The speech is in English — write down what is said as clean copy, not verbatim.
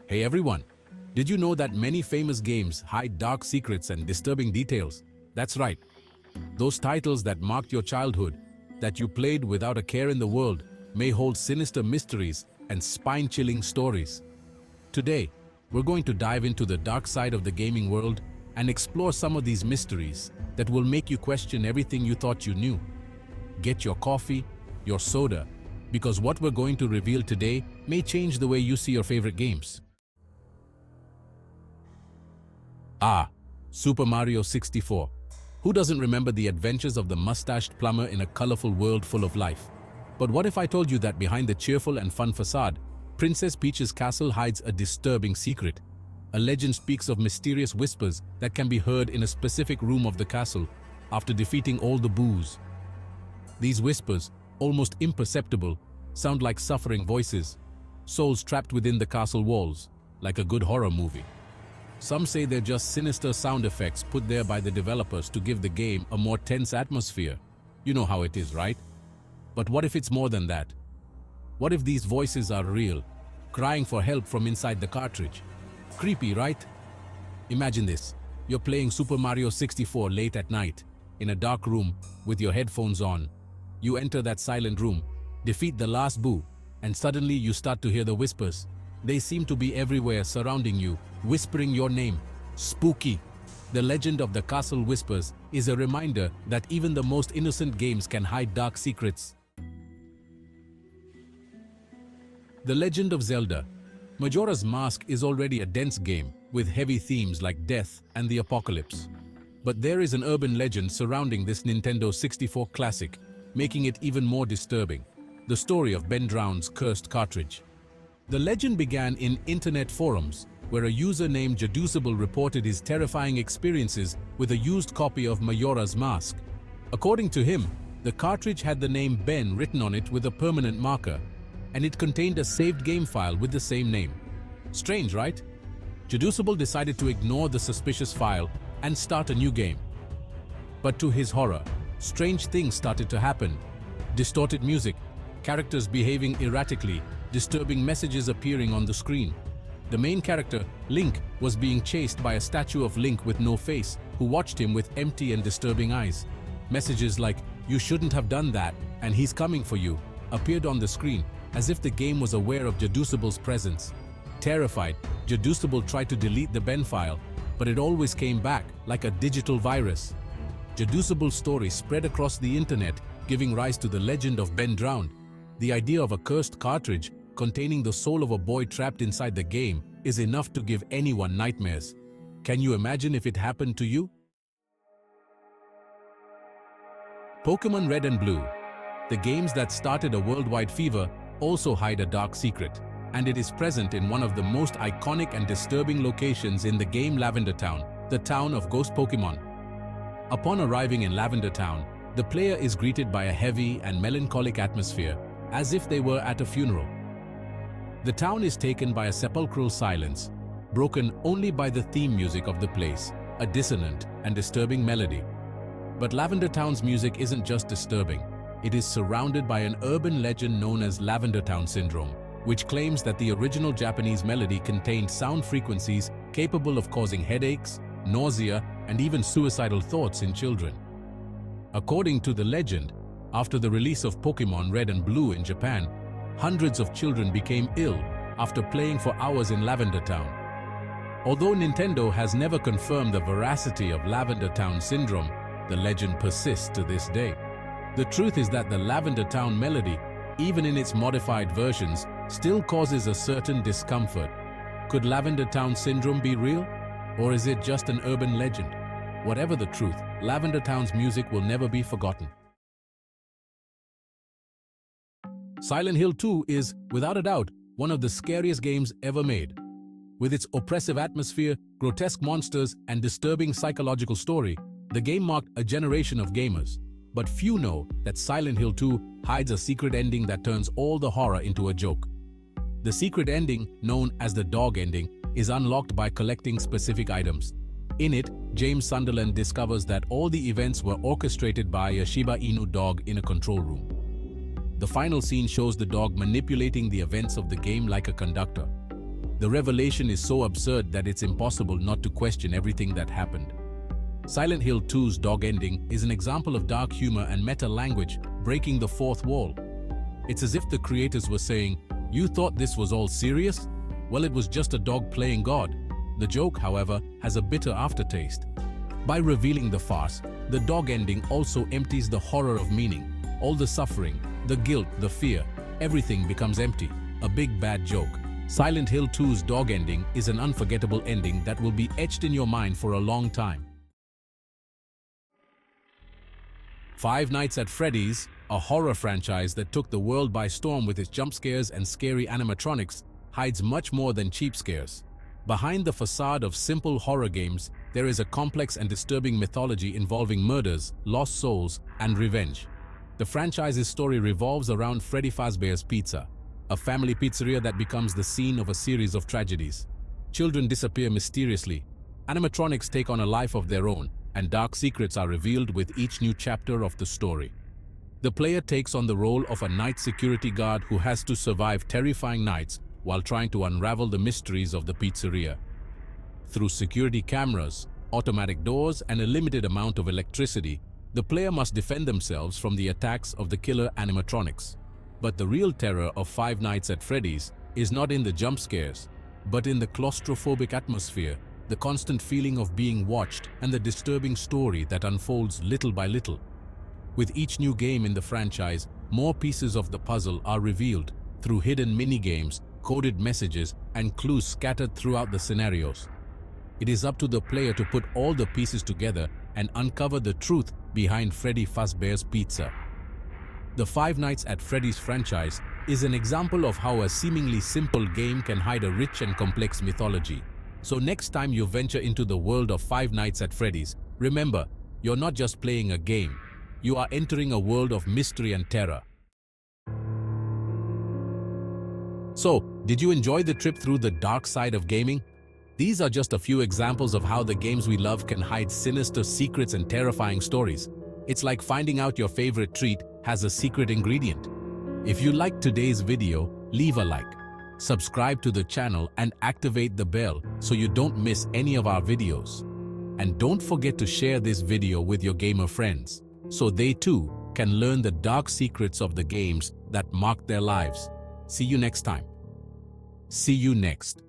Hey everyone! Did you know that many famous games hide dark secrets and disturbing details? That's right. Those titles that marked your childhood, that you played without a care in the world, may hold sinister mysteries and spine-chilling stories. Today, we're going to dive into the dark side of the gaming world and explore some of these mysteries that will make you question everything you thought you knew. Get your coffee, your soda, because what we're going to reveal today may change the way you see your favorite games. Super Mario 64. Who doesn't remember the adventures of the mustached plumber in a colorful world full of life? But what if I told you that behind the cheerful and fun facade, Princess Peach's castle hides a disturbing secret? A legend speaks of mysterious whispers that can be heard in a specific room of the castle after defeating all the boos. These whispers, almost imperceptible, sound like suffering voices, souls trapped within the castle walls, like a good horror movie. Some say they're just sinister sound effects put there by the developers to give the game a more tense atmosphere. You know how it is, right? But what if it's more than that? What if these voices are real, crying for help from inside the cartridge? Creepy, right? Imagine this. You're playing Super Mario 64 late at night, in a dark room, with your headphones on. You enter that silent room, defeat the last boo, and suddenly you start to hear the whispers. They seem to be everywhere, surrounding you, whispering your name. Spooky. The legend of the Castle Whispers is a reminder that even the most innocent games can hide dark secrets. The Legend of Zelda. Majora's Mask is already a dense game, with heavy themes like death and the apocalypse. But there is an urban legend surrounding this Nintendo 64 classic, making it even more disturbing. The story of Ben Drown's cursed cartridge. The legend began in internet forums, where a user named Jaducible reported his terrifying experiences with a used copy of Majora's Mask. According to him, the cartridge had the name Ben written on it with a permanent marker, and it contained a saved game file with the same name. Strange, right? Jaducible decided to ignore the suspicious file and start a new game. But to his horror, strange things started to happen. Distorted music, characters behaving erratically, disturbing messages appearing on the screen. The main character, Link, was being chased by a statue of Link with no face, who watched him with empty and disturbing eyes. Messages like, "You shouldn't have done that," and "He's coming for you," appeared on the screen, as if the game was aware of Jaducible's presence. Terrified, Jaducible tried to delete the Ben file, but it always came back, like a digital virus. Jaducible's story spread across the internet, giving rise to the legend of Ben Drowned. The idea of a cursed cartridge containing the soul of a boy trapped inside the game is enough to give anyone nightmares. Can you imagine if it happened to you? Pokémon Red and Blue. The games that started a worldwide fever also hide a dark secret, and it is present in one of the most iconic and disturbing locations in the game, Lavender Town, the town of ghost Pokémon. Upon arriving in Lavender Town, the player is greeted by a heavy and melancholic atmosphere, as if they were at a funeral. The town is taken by a sepulchral silence, broken only by the theme music of the place, a dissonant and disturbing melody. But Lavender Town's music isn't just disturbing, it is surrounded by an urban legend known as Lavender Town Syndrome, which claims that the original Japanese melody contained sound frequencies capable of causing headaches, nausea, and even suicidal thoughts in children. According to the legend, after the release of Pokémon Red and Blue in Japan, hundreds of children became ill after playing for hours in Lavender Town. Although Nintendo has never confirmed the veracity of Lavender Town Syndrome, the legend persists to this day. The truth is that the Lavender Town melody, even in its modified versions, still causes a certain discomfort. Could Lavender Town Syndrome be real? Or is it just an urban legend? Whatever the truth, Lavender Town's music will never be forgotten. Silent Hill 2 is, without a doubt, one of the scariest games ever made. With its oppressive atmosphere, grotesque monsters, and disturbing psychological story, the game marked a generation of gamers. But few know that Silent Hill 2 hides a secret ending that turns all the horror into a joke. The secret ending, known as the dog ending, is unlocked by collecting specific items. In it, James Sunderland discovers that all the events were orchestrated by a Shiba Inu dog in a control room. The final scene shows the dog manipulating the events of the game like a conductor. The revelation is so absurd that it's impossible not to question everything that happened. Silent Hill 2's dog ending is an example of dark humor and meta-language breaking the fourth wall. It's as if the creators were saying, "You thought this was all serious? Well, it was just a dog playing God." The joke, however, has a bitter aftertaste. By revealing the farce, the dog ending also empties the horror of meaning. All the suffering, the guilt, the fear, everything becomes empty. A big bad joke. Silent Hill 2's dog ending is an unforgettable ending that will be etched in your mind for a long time. Five Nights at Freddy's, a horror franchise that took the world by storm with its jump scares and scary animatronics, hides much more than cheap scares. Behind the facade of simple horror games, there is a complex and disturbing mythology involving murders, lost souls, and revenge. The franchise's story revolves around Freddy Fazbear's Pizza, a family pizzeria that becomes the scene of a series of tragedies. Children disappear mysteriously, animatronics take on a life of their own, and dark secrets are revealed with each new chapter of the story. The player takes on the role of a night security guard who has to survive terrifying nights while trying to unravel the mysteries of the pizzeria. Through security cameras, automatic doors, and a limited amount of electricity, the player must defend themselves from the attacks of the killer animatronics. But the real terror of Five Nights at Freddy's is not in the jump scares, but in the claustrophobic atmosphere, the constant feeling of being watched, and the disturbing story that unfolds little by little. With each new game in the franchise, more pieces of the puzzle are revealed through hidden mini-games, coded messages, and clues scattered throughout the scenarios. It is up to the player to put all the pieces together and uncover the truth behind Freddy Fazbear's Pizza. The Five Nights at Freddy's franchise is an example of how a seemingly simple game can hide a rich and complex mythology. So next time you venture into the world of Five Nights at Freddy's, remember, you're not just playing a game. You are entering a world of mystery and terror. So, did you enjoy the trip through the dark side of gaming? These are just a few examples of how the games we love can hide sinister secrets and terrifying stories. It's like finding out your favorite treat has a secret ingredient. If you liked today's video, leave a like. Subscribe to the channel and activate the bell so you don't miss any of our videos. And don't forget to share this video with your gamer friends, so they too can learn the dark secrets of the games that marked their lives. See you next time. See you next.